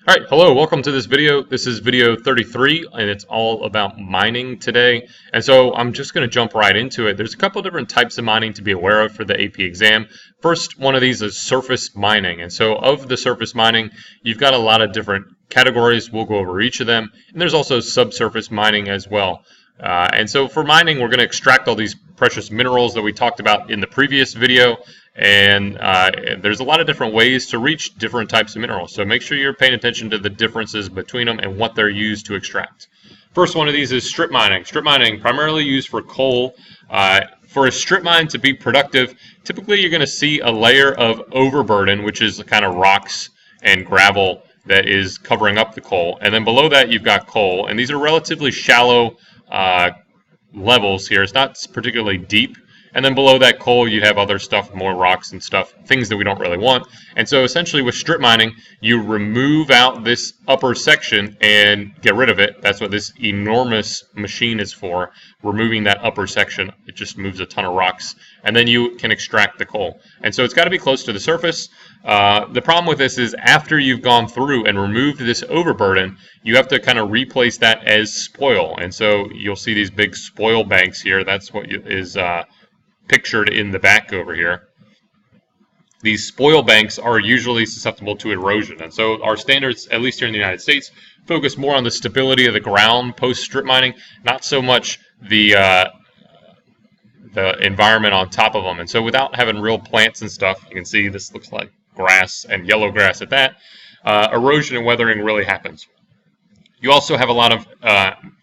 All right, hello, welcome to this video. This is video 33, and it's all about mining today. And so I'm just going to jump right into it. There's a couple different types of mining to be aware of for the AP exam. First, one of these is surface mining. And so of the surface mining, you've got a lot of different categories. We'll go over each of them. And there's also subsurface mining as well. And so for mining, we're going to extract all these precious minerals that we talked about in the previous video. And there's a lot of different ways to reach different types of minerals. So make sure you're paying attention to the differences between them and what they're used to extract. First one of these is strip mining. Strip mining, primarily used for coal. For a strip mine to be productive, typically you're going to see a layer of overburden, which is kind of rocks and gravel that is covering up the coal. And then below that, you've got coal. And these are relatively shallow levels here. It's not particularly deep. And then below that coal, you'd have other stuff, more rocks and stuff, things that we don't really want. And so essentially with strip mining, you remove out this upper section and get rid of it. That's what this enormous machine is for, removing that upper section. It just moves a ton of rocks. And then you can extract the coal. And so it's got to be close to the surface. The problem with this is after you've gone through and removed this overburden, you have to kind of replace that as spoil. And so you'll see these big spoil banks here. That's what is pictured in the back over here. These spoil banks are usually susceptible to erosion, and so our standards, at least here in the United States, focus more on the stability of the ground post strip mining, not so much the environment on top of them. And so without having real plants and stuff, you can see this looks like grass and yellow grass at that, erosion and weathering really happens. You also have a lot of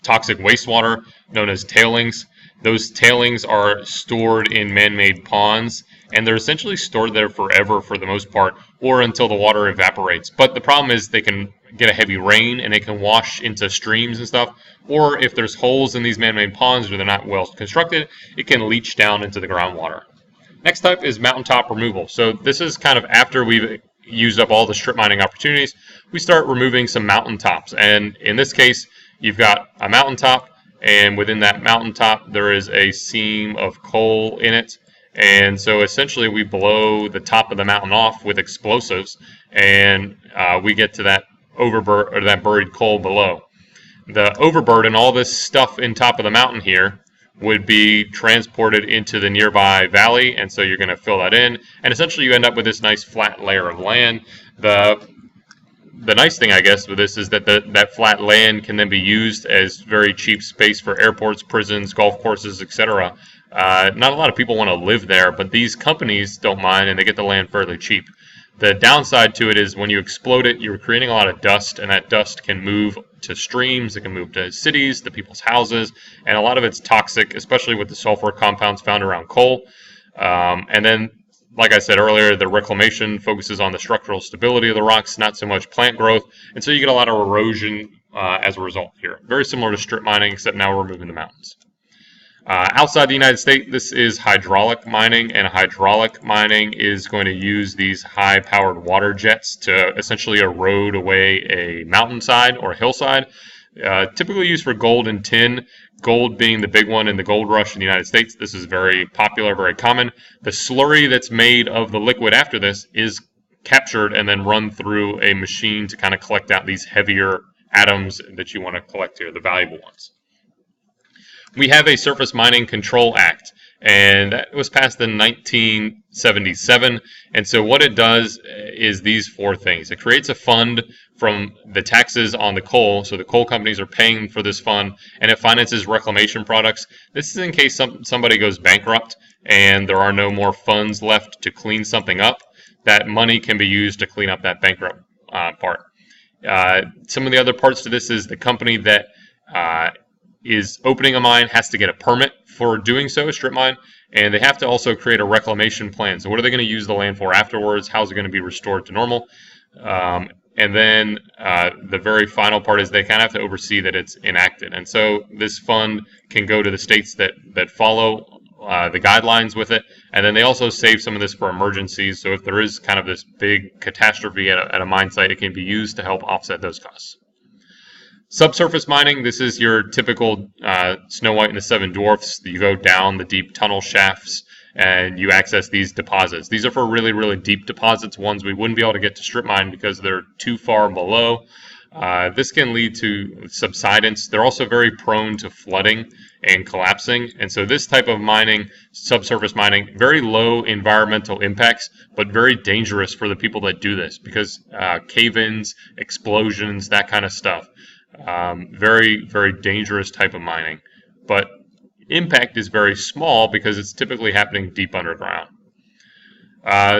toxic wastewater known as tailings. Those tailings are stored in man-made ponds, and they're essentially stored there forever for the most part, or until the water evaporates. But the problem is they can get a heavy rain, and they can wash into streams and stuff, or if there's holes in these man-made ponds or they're not well constructed, it can leach down into the groundwater. Next type is mountaintop removal. So this is kind of after we've used up all the strip mining opportunities, we start removing some mountaintops. And in this case, you've got a mountaintop, and within that mountaintop there is a seam of coal in it, and so essentially we blow the top of the mountain off with explosives, and we get to that that buried coal below. The overburden, all this stuff in top of the mountain here, would be transported into the nearby valley, and so you're going to fill that in, and essentially you end up with this nice flat layer of land. The nice thing, I guess, with this is that that flat land can then be used as very cheap space for airports, prisons, golf courses, etc. Not a lot of people want to live there, but these companies don't mind, and they get the land fairly cheap. The downside to it is when you explode it, you're creating a lot of dust, and that dust can move to streams, it can move to cities, to people's houses, and a lot of it's toxic, especially with the sulfur compounds found around coal. And then, like I said earlier, the reclamation focuses on the structural stability of the rocks, not so much plant growth, and so you get a lot of erosion as a result here. Very similar to strip mining, except now we're moving the mountains. Outside the United States, this is hydraulic mining, and hydraulic mining is going to use these high-powered water jets to essentially erode away a mountainside or a hillside. Typically used for gold and tin, gold being the big one in the gold rush in the United States. This is very popular, very common. The slurry that's made of the liquid after this is captured and then run through a machine to kind of collect out these heavier atoms that you want to collect here, the valuable ones. We have a Surface Mining Control Act, and that was passed in 1977. And so what it does is these four things. It creates a fund from the taxes on the coal, so the coal companies are paying for this fund, and it finances reclamation products. This is in case somebody goes bankrupt and there are no more funds left to clean something up. That money can be used to clean up that bankrupt part. Some of the other parts to this is the company that is opening a mine has to get a permit for doing so, a strip mine, and they have to also create a reclamation plan. So what are they going to use the land for afterwards? How's it going to be restored to normal? And then the very final part is they kind of have to oversee that it's enacted. And so this fund can go to the states that follow the guidelines with it, and then they also save some of this for emergencies. So if there is kind of this big catastrophe at a mine site, it can be used to help offset those costs. Subsurface mining, this is your typical Snow White and the Seven Dwarfs. You go down the deep tunnel shafts and you access these deposits. These are for really, really deep deposits, ones we wouldn't be able to get to strip mine because they're too far below. This can lead to subsidence. They're also very prone to flooding and collapsing. And so this type of mining, subsurface mining, very low environmental impacts, but very dangerous for the people that do this because cave-ins, explosions, that kind of stuff. Very, very dangerous type of mining. But impact is very small because it's typically happening deep underground.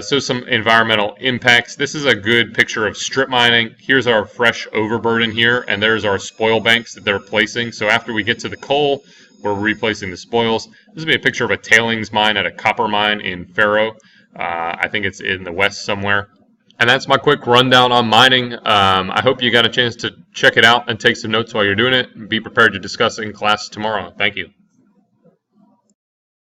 So some environmental impacts. This is a good picture of strip mining. Here's our fresh overburden here, and there's our spoil banks that they're placing. So after we get to the coal, we're replacing the spoils. This would be a picture of a tailings mine at a copper mine in Faro. I think it's in the west somewhere. And that's my quick rundown on mining. I hope you got a chance to check it out and take some notes while you're doing it. Be prepared to discuss it in class tomorrow. Thank you.